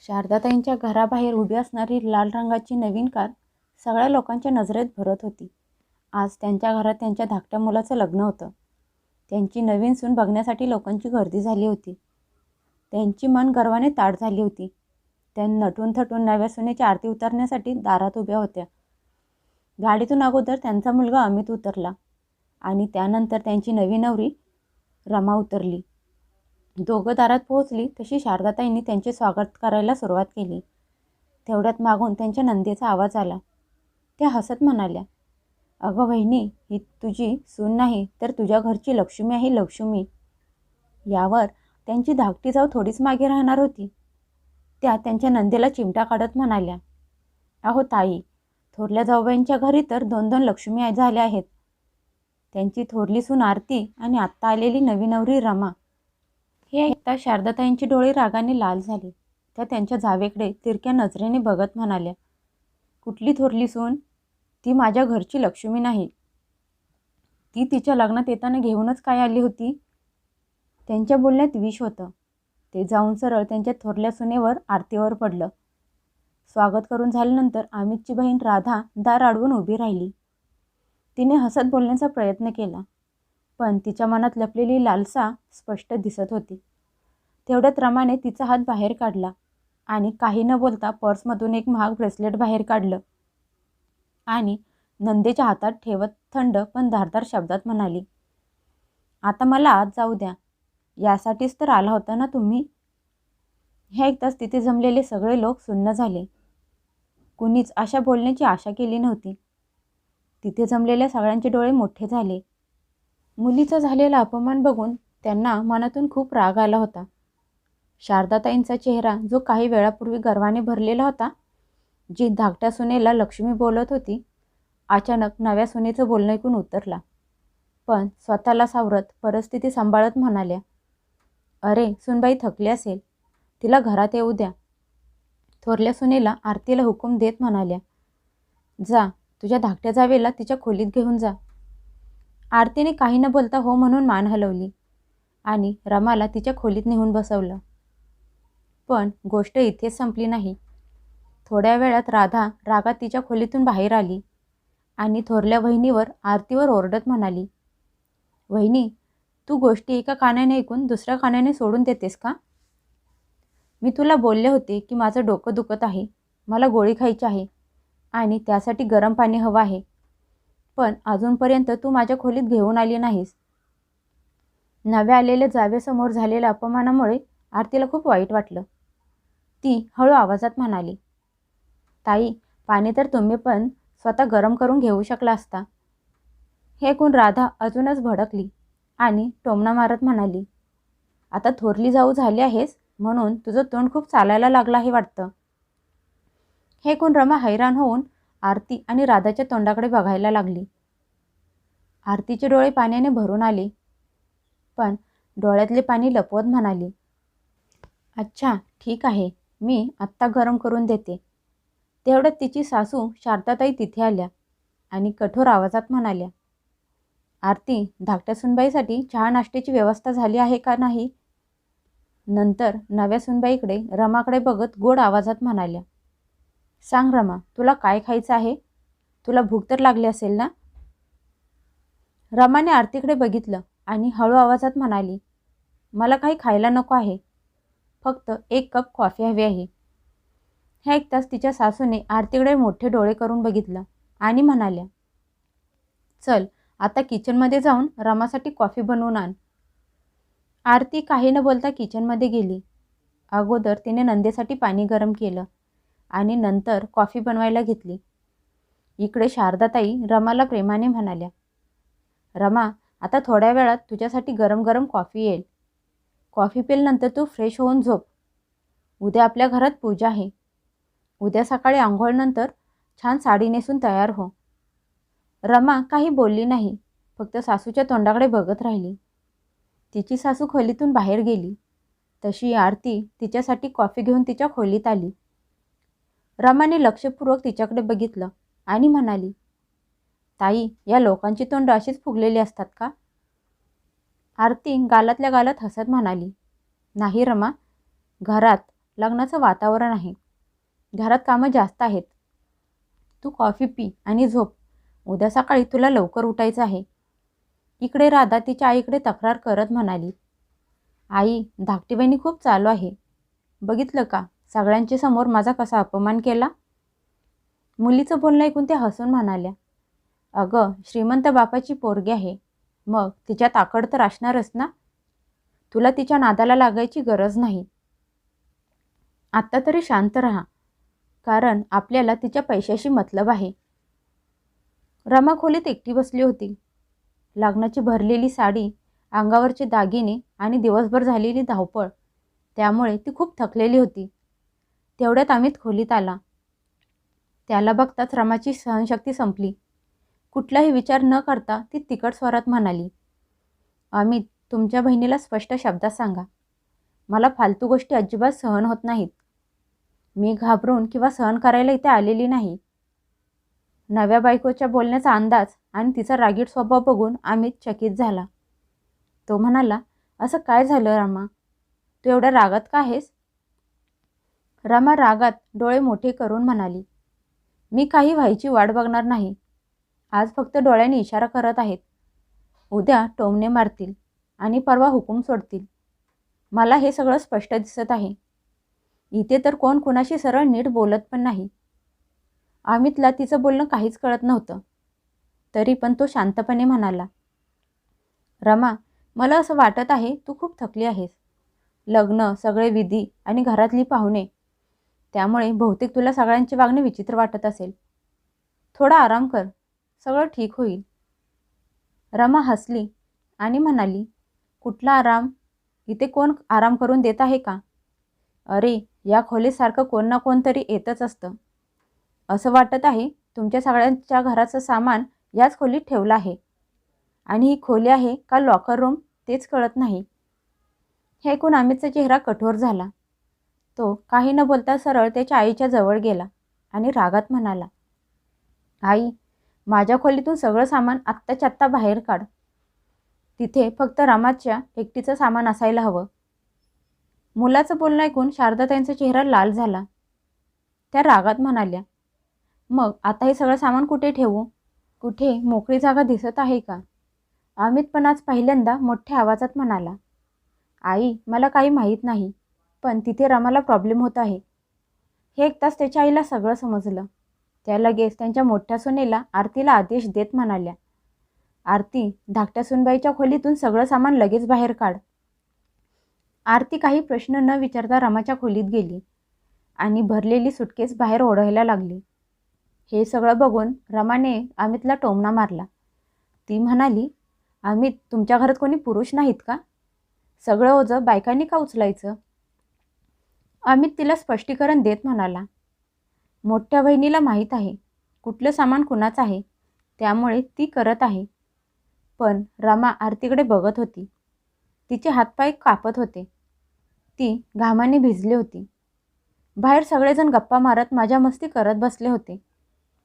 शारदाताईंच्या घराबाहेर उभी असणारी लाल रंगाची नवीन कार सगळ्या लोकांच्या नजरेत भरत होती. आज त्यांच्या घरात त्यांच्या धाकट्या मुलाचं लग्न होतं. त्यांची नवीन सून बघण्यासाठी लोकांची गर्दी झाली होती. त्यांची मन गर्वाने ताठ झाली होती. त्या नटून थटून नव्या सुनेची आरती उतरण्यासाठी दारात उभ्या होत्या. गाडीतून अगोदर त्यांचा मुलगा अमित उतरला आणि त्यानंतर त्यांची नवी नवरी रमा उतरली. दोघं दारात पोहोचली तशी शारदाताईंनी त्यांचे स्वागत करायला सुरुवात केली. तेवढ्यात मागून त्यांच्या नंदेचा आवाज आला. त्या हसत म्हणाल्या, "अगं बहिणी, ही तुझी सून नाही तर तुझ्या घरची लक्ष्मी आहे, लक्ष्मी." यावर त्यांची धाकटी जाऊ थोडीच मागे राहणार होती. त्या त्यांच्या नंदेला चिमटा काढत म्हणाल्या, "अहो ताई, थोरल्या जाऊबाईंच्या घरी तर 2-2 लक्ष्मी झाल्या आहेत. त्यांची थोरली सून आरती आणि आत्ता आलेली नवी नवरी रमा." हे ऐकता शारदाताईंचे डोळे रागाने लाल झाले. त्या त्यांच्या जावेकडे तिरक्या नजरेने बघत म्हणाल्या, "कुठली थोरली सून? ती माझ्या घरची लक्ष्मी नाही. ती तिच्या लग्नात येताना घेऊनच काय आली होती?" त्यांच्या बोलण्यात विष होतं. ते जाऊन सरळ त्यांच्या थोरल्या सुनेवर आरतीवर पडलं. स्वागत करून झाल्यानंतर अमितची बहीण राधा दार अडवून उभी राहिली. तिने हसत बोलण्याचा प्रयत्न केला, पण तिच्या मनात लपलेली लालसा स्पष्ट दिसत होती. तेवढ्यात रमाने तिचा हात बाहेर काढला आणि काही न बोलता पर्समधून एक महाग ब्रेसलेट बाहेर काढलं आणि नंदेच्या हातात ठेवत थंड पण धारदार शब्दात म्हणाली, "आता मला आत जाऊ द्या. यासाठीच तर आला होता ना तुम्ही?" हे ऐकताच तिथे जमलेले सगळे लोक सुन्न झाले. कुणीच अशा बोलण्याची आशा केली नव्हती. तिथे जमलेल्या सगळ्यांचे डोळे मोठे झाले. मुलीचा झालेला अपमान बघून त्यांना मनातून खूप राग आला होता. शारदाताईंचा चेहरा जो काही वेळापूर्वी गर्वाने भरलेला होता, जी धाकट्या सुनेला लक्ष्मी बोलत होती, अचानक नव्या सुनेचं बोलणं ऐकून उतरला. पण स्वतःला सावरत परिस्थिती सांभाळत म्हणाल्या, "अरे सुनबाई थकली असेल, तिला घरात येऊ द्या." थोरल्या सुनेला आरतीला हुकूम देत म्हणाल्या, "जा, तुझ्या धाकट्या जावेला तिच्या खोलीत घेऊन जा." आरतीने काही न बोलता हो म्हणून मान हलवली आणि रमाला तिच्या खोलीत नेऊन बसवलं. पण गोष्ट इथेच संपली नाही. थोड्या वेळात राधा रागात तिच्या खोलीतून बाहेर आली आणि थोरल्या वहिनीवर आरतीवर ओरडत म्हणाली, "वहिनी, तू गोष्टी एका कानाने ऐकून दुसऱ्या कानाने सोडून देतेस का? मी तुला बोलले होते की माझं डोकं दुखत आहे, मला गोळी खायची आहे आणि त्यासाठी गरम पाणी हवं आहे. पण अजूनपर्यंत तू माझ्या खोलीत घेऊन आली नाहीस." नव्या आलेल्या जावेसमोर झालेल्या अपमानामुळे आरतीला खूप वाईट वाटलं. ती हळू आवाजात म्हणाली, "ताई, पाणी तर तुम्ही पण स्वतः गरम करून घेऊ शकला असता." हे ऐकून राधा अजूनच भडकली आणि टोमणा मारत म्हणाली, "आता थोरली जाऊ झाली आहेस म्हणून तुझं तोंड खूप चालायला लागलं आहे वाटतं." हे ऐकून रमा हैराण होऊन आरती आणि राधाच्या तोंडाकडे बघायला लागली. आरतीचे डोळे पाण्याने भरून आले, पण डोळ्यातले पाणी लपवत म्हणाली, "अच्छा, ठीक आहे, मी आत्ता गरम करून देते." तेवढ्यात तिची सासू शारदाताई तिथे आल्या आणि कठोर आवाजात म्हणाल्या, "आरती, धाकट्या सुनबाईसाठी चहा नाश्त्याची व्यवस्था झाली आहे का नाही?" नंतर नव्या सुनबाईकडे रमाकडे बघत गोड आवाजात म्हणाल्या, "सांग रमा, तुला काय खायचं आहे? तुला भूक तर लागली असेल ना?" रमाने आरतीकडे बघितलं आणि हळू आवाजात म्हणाली, "मला काही खायला नको आहे. फक्त 1 कप कॉफी हवी आहे." हे ऐकताच तिच्या सासूने आरतीकडे मोठे डोळे करून बघितलं आणि म्हणाल्या, "चल, आता किचनमध्ये जाऊन रमासाठी कॉफी बनवून आण." आरती काही न बोलता किचनमध्ये गेली. अगोदर तिने नंदेसाठी पाणी गरम केलं आणि नंतर कॉफी बनवायला घेतली. इकडे शारदाताई रमाला प्रेमाने म्हणाल्या, "रमा, आता थोड्या वेळात तुझ्यासाठी गरम गरम कॉफी येईल. कॉफी पिल्यानंतर तू फ्रेश होऊन झोप. उद्या आपल्या घरात पूजा आहे. उद्या सकाळी आंघोळनंतर छान साडी नेसून तयार हो." रमा काही बोलली नाही, फक्त सासूच्या तोंडाकडे बघत राहिली. तिची सासू खोलीतून बाहेर गेली तशी आरती तिच्यासाठी कॉफी घेऊन तिच्या खोलीत आली. रमाने लक्षपूर्वक तिच्याकडे बघितलं आणि म्हणाली, "ताई, या लोकांची तोंड अशीच फुगलेली असतात का?" आरती गालातल्या गालात हसत म्हणाली, "नाही रमा, घरात लग्नाचं वातावरण आहे. घरात कामं जास्त आहेत. तू कॉफी पी आणि झोप. उद्या सकाळी तुला लवकर उठायचं आहे. इकडे राधा तिच्या आईकडे तक्रार करत म्हणाली, आई, धाकटी बहिणी खूप चालू आहे. बघितलं का सगळ्यांच्या समोर माझा कसा अपमान केला? मुलीचं बोलणं ऐकून त्या हसून म्हणाल्या, अगं, श्रीमंत बापाची पोरगी आहे. मग तिच्या ताकद तर असणारच ना. तुला तिच्या नादाला लागायची गरज नाही. आत्ता तरी शांत राहा, कारण आपल्याला तिच्या पैशाशी मतलब आहे. रमा खोलीत एकटी बसली होती. लग्नाची भरलेली साडी, अंगावरचे दागिने आणि दिवसभर झालेली धावपळ, त्यामुळे ती खूप थकलेली होती. तेवढ्यात अमित खोलीत आला. त्याला बघताच रमाची सहनशक्ती संपली. कुठलाही विचार न करता ती तिखट स्वरात म्हणाली, अमित, तुमच्या बहिणीला स्पष्ट शब्दात सांगा. मला फालतू गोष्टी अजिबात सहन होत नाहीत. मी घाबरून किंवा सहन करायला इथे आलेली नाही. नव्या बायकोच्या बोलण्याचा अंदाज आणि तिचा रागीट स्वभाव बघून अमित चकित झाला. तो म्हणाला, असं काय झालं रमा? तू एवढ्या रागात का आहेस? रमा रागात डोळे मोठे करून म्हणाली, मी काही व्हायची वाट बघणार नाही. आज फक्त डोळ्यांनी इशारा करत आहेत. उद्या टोमणे मारतील आणि परवा हुकूम सोडतील. मला हे सगळं स्पष्ट दिसत आहे. इथे तर कोण कुणाशी सरळ नीट बोलत पण नाही. अमितला तिचं बोलणं काहीच कळत नव्हतं. तरी पण तो शांतपणे म्हणाला, रमा, मला असं वाटत आहे तू खूप थकली आहेस. लग्न, सगळे विधी आणि घरातली पाहुणे, त्यामुळे बहुतेक तुला सगळ्यांचे वागणे विचित्र वाटत असेल. थोडा आराम कर, सगळं ठीक होईल. रमा हसली आणि म्हणाली, कुठला आराम? इथे कोण आराम करून देत आहे का? अरे, या खोलीसारखं कोण ना कोणतरी येतच असतं. असं वाटत आहे तुमच्या सगळ्यांच्या घराचं सामान याच खोलीत ठेवलं आहे. आणि ही खोली आहे का लॉकर रूम तेच कळत नाही. हे ऐकून अमितचा चेहरा कठोर झाला. तो काही न बोलता सरळ त्याच्या आईच्या जवळ गेला आणि रागात म्हणाला, आई, माझ्या खोलीतून सगळं सामान आत्ताच्या आत्ता बाहेर काढ. तिथे फक्त रमाच्या एकटीचं सामान असायला हवं. मुलाचं बोलणं ऐकून शारदाताईंचा चेहरा लाल झाला. त्या रागात म्हणाल्या, मग आता हे सगळं सामान कुठे ठेवू? कुठे मोकळी जागा दिसत आहे का? अमित पण आज पहिल्यांदा मोठ्या आवाजात म्हणाला, आई, मला काही माहीत नाही, पण तिथे रमाला प्रॉब्लेम होत आहे. हे ऐकताच त्याच्या आईला सगळं समजलं. त्या लगेच त्यांच्या मोठ्या सुनेला आरतीला आदेश देत म्हणाल्या, आरती, धाकट्या सुनबाईच्या खोलीतून सगळं सामान लगेच बाहेर काढ. आरती काही प्रश्न न विचारता रमाच्या खोलीत गेली आणि भरलेली सुटकेस बाहेर ओढायला लागली. हे सगळं बघून रमाने अमितला टोमणा मारला. ती म्हणाली, अमित, तुमच्या घरात कोणी पुरुष नाहीत का? सगळं ओझं बायकांनी का उचलायचं? अमित तिला स्पष्टीकरण देत म्हणाला, मोठ्या बहिणीला माहीत आहे कुठलं सामान कुणाचं आहे, त्यामुळे ती करत आहे. पण रमा आरतीकडे बघत होती. तिचे हातपाय कापत होते. ती घामाने भिजली होती. बाहेर सगळेजण गप्पा मारत मजा मस्ती करत बसले होते,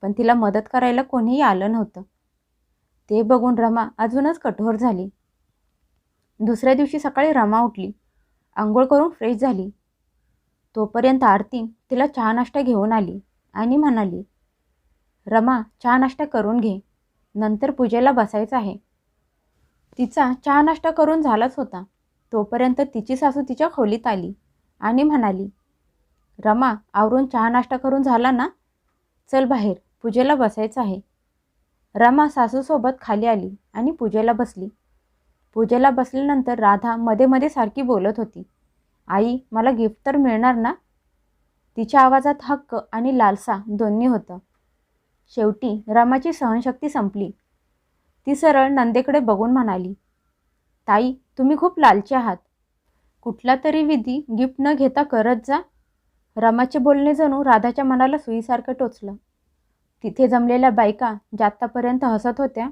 पण तिला मदत करायला कोणीही आलं नव्हतं. ते बघून रमा अजूनच कठोर झाली. दुसऱ्या दिवशी सकाळी रमा उठली, आंघोळ करून फ्रेश झाली. तोपर्यंत आरती तिला चहा नाश्ता घेऊन आली आणि म्हणाली, रमा, चहा नाश्ता करून घे, नंतर पूजेला बसायचं आहे. तिचा चहा नाश्ता करून झालाच होता. तोपर्यंत तिची सासू तिच्या खोलीत आली आणि म्हणाली, रमा, आवरून चहा नाश्ता करून झाला ना? चल बाहेर, पूजेला बसायचं आहे. रमा सासूसोबत खाली आली आणि पूजेला बसली. पूजेला बसल्यानंतर राधा मध्ये मध्ये सारखी बोलत होती, आई, मला गिफ्ट तर मिळणार ना? तिच्या आवाजात हक्क आणि लालसा दोन्ही होतं. शेवटी रमाची सहनशक्ती संपली. ती सरळ नंदेकडे बघून म्हणाली, ताई, तुम्ही खूप लालची आहात. कुठला तरी विधी गिफ्ट न घेता करत जा. रमाचे बोलणे जणू राधाच्या मनाला सुईसारखं टोचलं. तिथे जमलेल्या बायका ज्या आत्तापर्यंत हसत होत्या,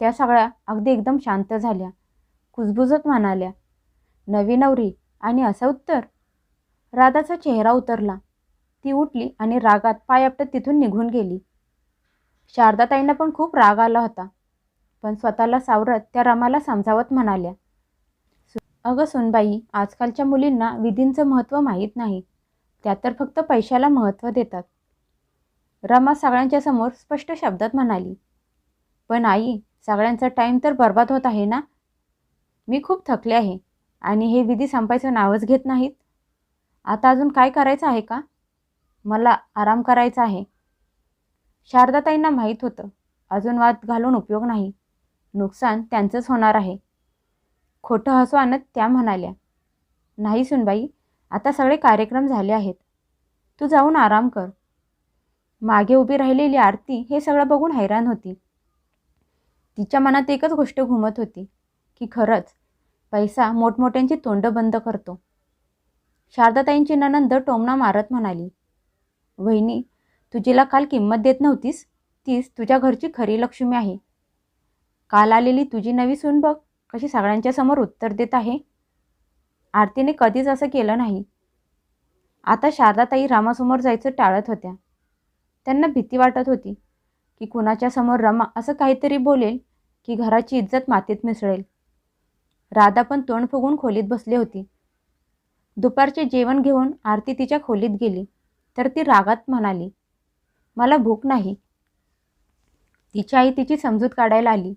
त्या सगळ्या अगदी एकदम शांत झाल्या. कुजबुजत म्हणाल्या, नवी नवरी आणि असं उत्तर? राधाचा चेहरा उतरला. ती उठली आणि रागात पाय आपटत तिथून निघून गेली. शारदाताईंना पण खूप राग आला होता, पण स्वतःला सावरत त्या रमाला समजावत म्हणाल्या, अगं सुनबाई, आजकालच्या मुलींना विधींचं महत्त्व माहीत नाही. त्या तर फक्त पैशाला महत्त्व देतात. रमा सगळ्यांच्या समोर स्पष्ट शब्दात म्हणाली, पण आई, सगळ्यांचा टाईम तर बर्बाद होत आहे ना. मी खूप थकले आहे आणि हे विधी संपायचं नावच घेत नाहीत. आता अजून काय करायचं आहे का? मला आराम करायचा आहे. शारदाताईंना माहीत होतं, अजून वाद घालून उपयोग नाही. नुकसान त्यांचंच होणार आहे. खोटं हसू आणत त्या म्हणाल्या, नाही सुनबाई, आता सगळे कार्यक्रम झाले आहेत. तू जाऊन आराम कर. मागे उभी राहिलेली आरती हे सगळं बघून हैराण होती. तिच्या मनात एकच गोष्ट घुमत होती की खरंच पैसा मोठमोठ्यांची तोंड बंद करतो. शारदाताईंची नणंद टोमणा मारत म्हणाली, वहिनी, तू जिला काल किंमत देत नव्हतीस, तीच तुझ्या घरची खरी लक्ष्मी आहे. काल आलेली तुझी नवी सून बघ कशी सगळ्यांच्या समोर उत्तर देत आहे. आरतीने कधीच असं केलं नाही. आता शारदाताई रामासमोर जायचं टाळत होत्या. त्यांना भीती वाटत होती की कुणाच्या समोर रमा असं काहीतरी बोलेल की घराची इज्जत मातीत मिसळेल. राधा पण तोंड फुगून खोलीत बसली होती. दुपारचे जेवण घेऊन आरती तिच्या खोलीत गेली तर ती रागात म्हणाली, मला भूक नाही. तिची आई तिची समजूत काढायला आली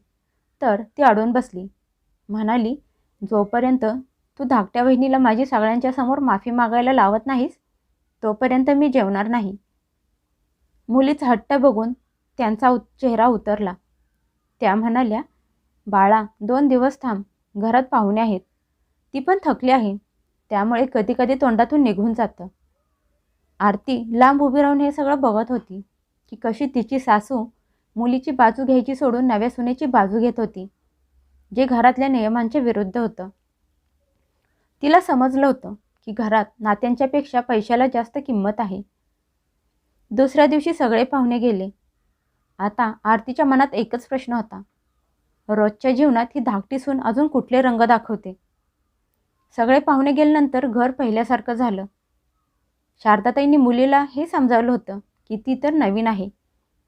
तर ती अडून बसली. म्हणाली, जोपर्यंत तू धाकट्या बहिणीला माझी सगळ्यांच्या समोर माफी मागायला लावत नाहीस तोपर्यंत मी जेवणार नाही. मुलीचा हट्ट बघून त्यांचा चेहरा उतरला. त्या म्हणाल्या, बाळा, 2 दिवस थांब, घरात पाहुणे आहेत. ती पण थकली आहे, त्यामुळे कधी कधी तोंडातून निघून जातं. आरती लांब उभी राहून हे सगळं बघत होती की कशी तिची सासू मुलीची बाजू घ्यायची सोडून नव्या सुनेची बाजू घेत होती, जे घरातल्या नियमांच्या विरुद्ध होतं. तिला समजलं होतं की घरात नात्यांच्या पेक्षा पैशाला जास्त किंमत आहे. दुसऱ्या दिवशी सगळे पाहुणे गेले. आता आरतीच्या मनात एकच प्रश्न होता, रोजच्या जीवनात ही धाकटी सून अजून कुठले रंग दाखवते. सगळे पाहुणे गेल्यानंतर घर पहिल्यासारखं झालं. शारदाताईंनी मुलीला हे समजावलं होतं की ती तर नवीन आहे,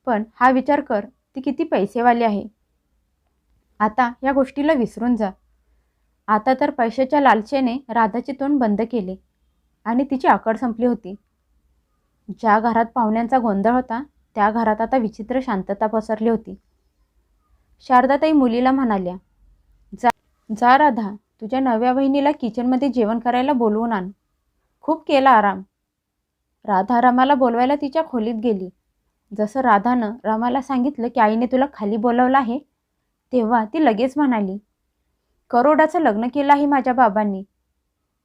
पण हा विचार कर, ती किती पैसेवाली आहे. आता या गोष्टीला विसरून जा. आता तर पैशाच्या लालसेने राधाचे तोंड बंद केले आणि तिची आकड संपली होती. ज्या घरात पाहुण्यांचा गोंधळ होता त्या घरात आता विचित्र शांतता पसरली होती. शारदाताई मुलीला म्हणाल्या, जा जा राधा, तुझ्या नव्या बहिणीला किचनमध्ये जेवण करायला बोलवून आण. खूप केला आराम. राधा रमाला बोलवायला तिच्या खोलीत गेली. जसं राधानं रमाला सांगितलं की आईने तुला खाली बोलवलं आहे, तेव्हा ती लगेच म्हणाली, करोडाचं लग्न केलं आहे माझ्या बाबांनी.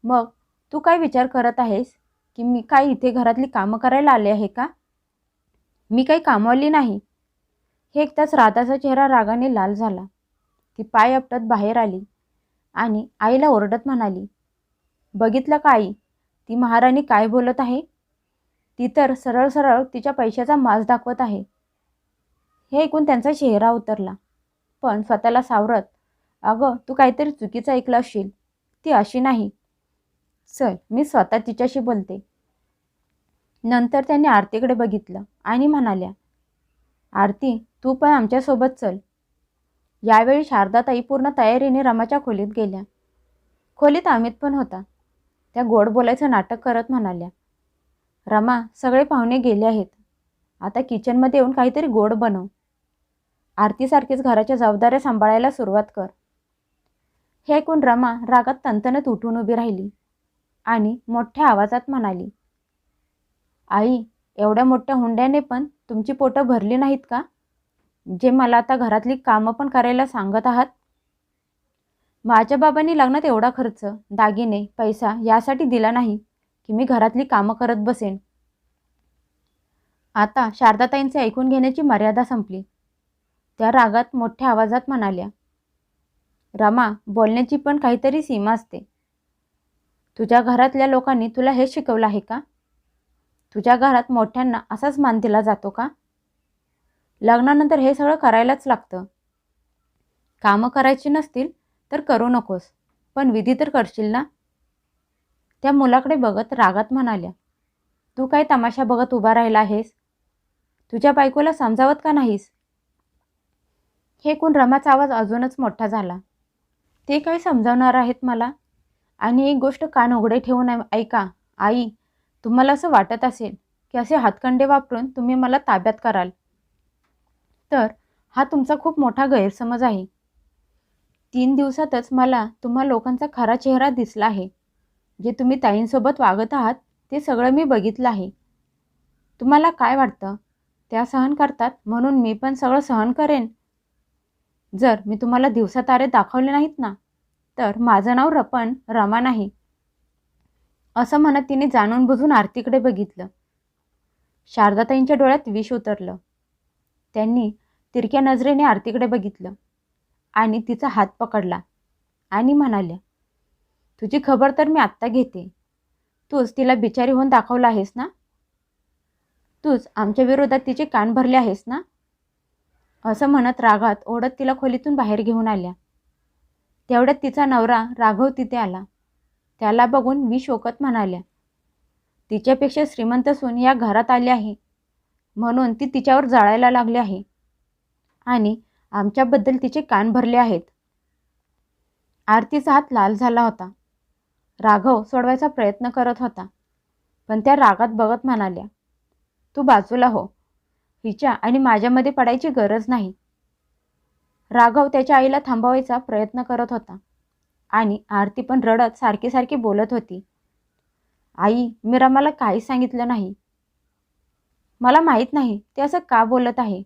मग तू काय विचार करत आहेस की मी काय इथे घरातली कामं करायला आले आहे का? मी काही कामवाली नाही. हे ऐकताच राधाचा चेहरा रागाने लाल झाला. ती पाय आपटत बाहेर आली आणि आईला ओरडत म्हणाली, बघितलं का आई, ती महाराणी काय बोलत आहे. ती तर सरळ सरळ तिच्या पैशाचा माज दाखवत आहे. हे ऐकून त्यांचा चेहरा उतरला, पण स्वतःला सावरत, अगं तू काहीतरी चुकीचं ऐकलं असशील, ती अशी नाही. चल मी स्वतः तिच्याशी बोलते. नंतर त्यांनी आरतीकडे बघितलं आणि म्हणाल्या, आरती, तू पण आमच्यासोबत चल. यावेळी शारदाताई पूर्ण तयारीने रमाच्या खोलीत गेल्या. खोलीत अमित पण होता. त्या गोड बोलायचं नाटक करत म्हणाल्या, रमा, सगळे पाहुणे गेले आहेत. आता किचनमध्ये येऊन काहीतरी गोड बनव. आरतीसारखीच घराच्या जबाबदाऱ्या सांभाळायला सुरुवात कर. हे ऐकून रमा रागात तणतणत उठून उभी राहिली आणि मोठ्या आवाजात म्हणाली, आई, एवढ्या मोठ्या हुंड्याने पण तुमची पोटं भरली नाहीत का, जे मला आता घरातली कामं पण करायला सांगत आहात. माझ्या बाबांनी लग्नात एवढा खर्च, दागिने, पैसा यासाठी दिला नाही की मी घरातली कामं करत बसेन. आता शारदाताईंचे ऐकून घेण्याची मर्यादा संपली. त्या रागात मोठ्या आवाजात म्हणाल्या, रमा, बोलण्याची पण काहीतरी सीमा असते. तुझ्या घरातल्या लोकांनी तुला हेच शिकवलं आहे का? तुझ्या घरात मोठ्यांना असाच मान दिला जातो का? लग्नानंतर हे सगळं करायलाच लागतं. कामं करायची नसतील तर करू नकोस, पण विधी तर करशील ना. त्या मुलाकडे बघत रागात म्हणाल्या, तू काय तमाशा बघत उभा राहिला आहेस? तुझ्या बायकोला समजावत का नाहीस? हे ऐकून रमाचा आवाज अजूनच मोठा झाला. ते काय समजावणार आहेत मला? आणि एक गोष्ट कान उघडे ठेवून ऐका, आई, तुम्हाला असं वाटत असेल की असे हातखंडे वापरून तुम्ही मला ताब्यात कराल, तर हा तुमचा खूप मोठा गैरसमज आहे. 3 दिवसातच मला तुम्हा लोकांचा खरा चेहरा दिसला आहे. जे तुम्ही ताईंसोबत वागत आहात ते सगळं मी बघितलं आहे. तुम्हाला काय वाटतं, त्या सहन करतात म्हणून मी पण सगळं सहन करेन? जर मी तुम्हाला दिवसातारे दाखवले नाहीत ना, तर माझं नाव रमा नाही. असं म्हणत तिने जाणून बुजून आरतीकडे बघितलं. शारदाताईंच्या डोळ्यात विष उतरलं. त्यांनी तिरक्या नजरेने आरतीकडे बघितलं आणि तिचा हात पकडला आणि म्हणाल्या, तुझी खबर तर मी आत्ता घेते. तूच तिला बिचारी होऊन दाखवलं आहेस ना? तूच आमच्या विरोधात तिचे कान भरले आहेस ना? असं म्हणत रागात ओढत तिला खोलीतून बाहेर घेऊन आल्या. तेवढ्यात तिचा नवरा राघव तिथे आला. त्याला बघून विष ओकत म्हणाल्या, तिच्यापेक्षा श्रीमंत सून या घरात आली आहे म्हणून ती तिच्यावर जाळायला लागली आहे आणि आमच्याबद्दल तिचे कान भरले आहेत. आरतीचा हात लाल झाला होता. राघव सोडवायचा प्रयत्न करत होता, पण त्या रागात बघत म्हणाल्या, तू बाजूला हो. हिच्या आणि माझ्यामध्ये पडायची गरज नाही. राघव त्याच्या आईला थांबवायचा प्रयत्न करत होता आणि आरती पण रडत सारखी सारखी बोलत होती, आई, मी रमाला काहीच सांगितलं नाही. मला माहीत नाही ते असं का बोलत आहे.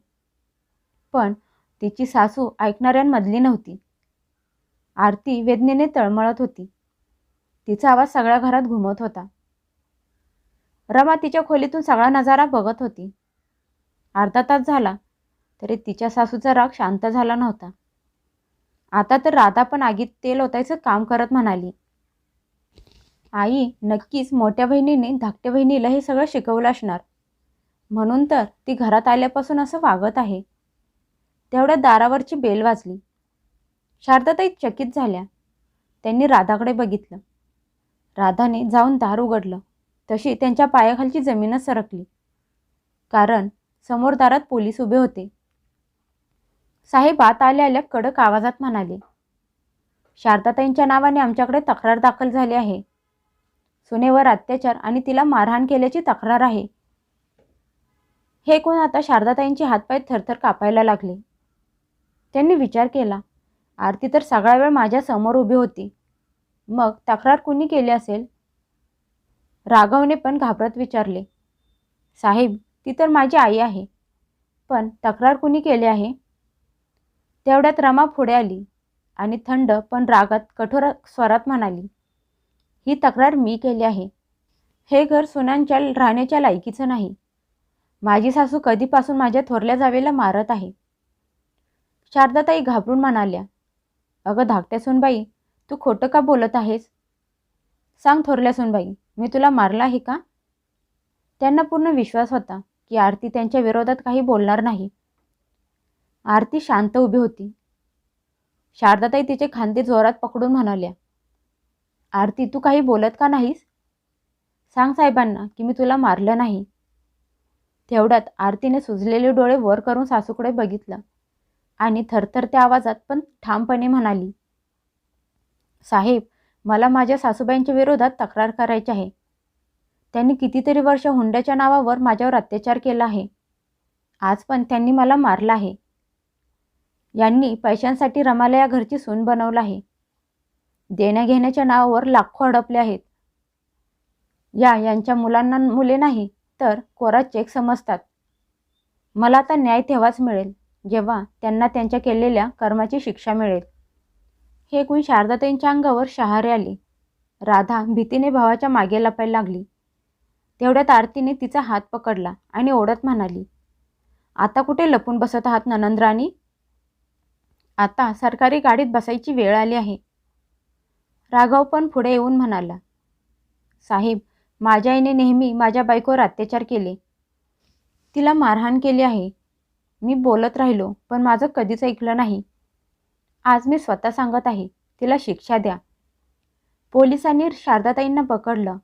पण तिची सासू ऐकणाऱ्यांमधली नव्हती. आरती वेदनेने तळमळत होती. तिचा आवाज सगळ्या घरात घुमत होता. रमा तिच्या खोलीतून सगळा नजारा बघत होती. अर्धा तास झाला तरी तिच्या सासूचा राग शांत झाला नव्हता. आता तर राधा पण आगीत तेल ओतायचं काम करत म्हणाली, आई, नक्कीच मोठ्या बहिणीने धाकट्या बहिणीला हे सगळं शिकवलं असणार, म्हणून तर ती घरात आल्यापासून असं वागत आहे. तेवढ्या दारावरची बेल वाजली. शारदाताई चकित झाल्या. त्यांनी राधाकडे बघितलं. राधाने जाऊन दार उघडलं तशी त्यांच्या पायाखालची जमीनच सरकली, कारण समोर दारात पोलीस उभे होते. साहेब आत आल्या कडक आवाजात म्हणाले, शारदाताईंच्या नावाने आमच्याकडे तक्रार दाखल झाली आहे. सुनेवर अत्याचार आणि तिला मारहाण केल्याची तक्रार आहे. हे कोण आता शारदाताईंचे हातपाय थरथर कापायला लागले. त्यांनी विचार केला, आरती तर सगळा वेळ माझ्या समोर उभी होती, मग तक्रार कुणी केली असेल? राघवने पण घाबरत विचारले, साहेब, ती तर माझी आई आहे, पण तक्रार कुणी केली आहे? तेवढ्यात रमा पुढे आली आणि थंड पण रागात कठोर स्वरात म्हणाली, ही तक्रार मी केली आहे. हे घर सुनांच्या राहण्याच्या लायकीचं नाही. माझी सासू कधीपासून माझ्या थोरल्या जावेला मारत आहे. शारदाताई घाबरून म्हणाल्या, अगं धाकट्या सुनबाई, तू खोटं का बोलत आहेस? सांग थोरल्या सुनबाई, मी तुला मारलं आहे का? त्यांना पूर्ण विश्वास होता की आरती त्यांच्या विरोधात काही बोलणार नाही. आरती शांत उभी होती. शारदाताई तिचे खांदे जोरात पकडून म्हणाल्या, आरती, तू काही बोलत का नाहीस? सांग साहेबांना की मी तुला मारलं नाही. तेवढ्यात आरतीने सुजलेले डोळे वर करून सासूकडे बघितलं आणि थरथरत्या आवाजात पण ठामपणे म्हणाली, साहेब, मला माझ्या सासूबाईंच्या विरोधात तक्रार करायची आहे. त्यांनी कितीतरी वर्ष हुंड्याच्या नावावर माझ्यावर अत्याचार केला आहे. आज पण त्यांनी मला मारलं आहे. यांनी पैशांसाठी रमाला या घरची सून बनवलं आहे. देण्याघेण्याच्या नावावर लाखो अडपले आहेत. यांच्या मुलांना मुले नाही तर कोरा चेक समजतात. मला आता न्याय तेव्हाच मिळेल जेव्हा त्यांना त्यांच्या केलेल्या कर्माची शिक्षा मिळेल. हे ऐकून शारदाताईंच्या अंगावर शहारे आले. राधा भीतीने भावाच्या मागे लपायला लागली. तेवढ्यात आरतीने तिचा हात पकडला आणि ओढत म्हणाली, आता कुठे लपून बसत आहात ननंदराणी? आता सरकारी गाडीत बसायची वेळ आली आहे. राघव पण पुढे येऊन म्हणाला, साहेब, माझ्या आईने नेहमी माझ्या बायकोवर अत्याचार केले. तिला मारहाण केली आहे. मी बोलत राहिलो पण माझं कधीच ऐकलं नाही. आज मी स्वतः सांगत आहे, तिला शिक्षा द्या. पोलिसांनी शारदाताईंना पकडलं.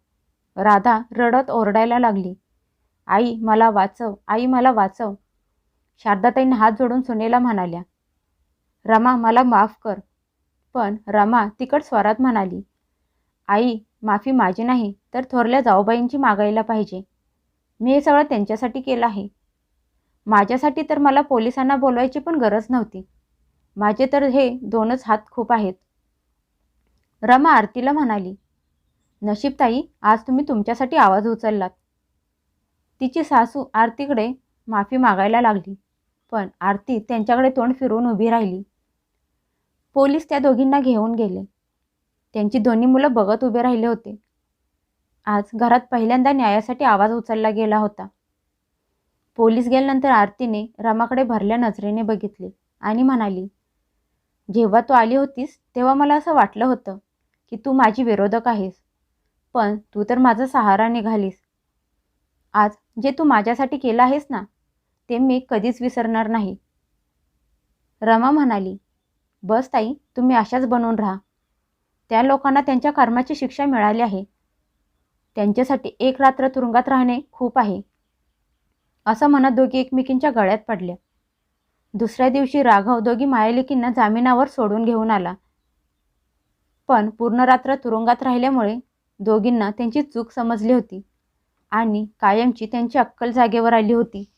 राधा रडत ओरडायला लागली, आई, मला वाचव, आई, मला वाचव. शारदाताईंना हात जोडून सुनेला म्हणाल्या, रमा, मला माफ कर. पण रमा तिखट स्वरात म्हणाली, आई, माफी माझी नाही तर थोरल्या जाऊबाईंची मागायला पाहिजे. मी हे सगळं त्यांच्यासाठी केलं आहे. माझ्यासाठी तर मला पोलिसांना बोलवायची पण गरज नव्हती. माझे तर हे 2च हात खूप आहेत. रमा आरतीला म्हणाली, नशीब ताई, आज तुम्ही तुमच्यासाठी आवाज उचललात. तिची सासू आरतीकडे माफी मागायला लागली, पण आरती त्यांच्याकडे तोंड फिरवून उभी राहिली. पोलीस त्या दोघींना घेऊन गेले. त्यांची दोन्ही मुलं बघत उभे राहिले होते. आज घरात पहिल्यांदा न्यायासाठी आवाज उचलला गेला होता. पोलीस गेल्यानंतर आरतीने रमाकडे भरल्या नजरेने बघितले आणि म्हणाली, जेव्हा तू आली होतीस तेव्हा मला असं वाटलं होतं की तू माझी विरोधक आहेस, पण तू तर माझा सहारा निघालीस. आज जे तू माझ्यासाठी केलं आहेस ना, ते मी कधीच विसरणार नाही. रमा म्हणाली, बस ताई, तुम्ही अशाच बनून राहा. त्या लोकांना त्यांच्या कर्माची शिक्षा मिळाली आहे. त्यांच्यासाठी एक रात्र तुरुंगात राहणे खूप आहे. असं म्हणत दोघी एकमेकींच्या गळ्यात पडल्या. दुसऱ्या दिवशी राघव दोघी मायालेकींना जामिनावर सोडून घेऊन आला. पण पूर्ण रात्र तुरुंगात राहिल्यामुळे दोघींना त्यांची चूक समजली होती आणि कायमची त्यांची अक्कल जागेवर आली होती.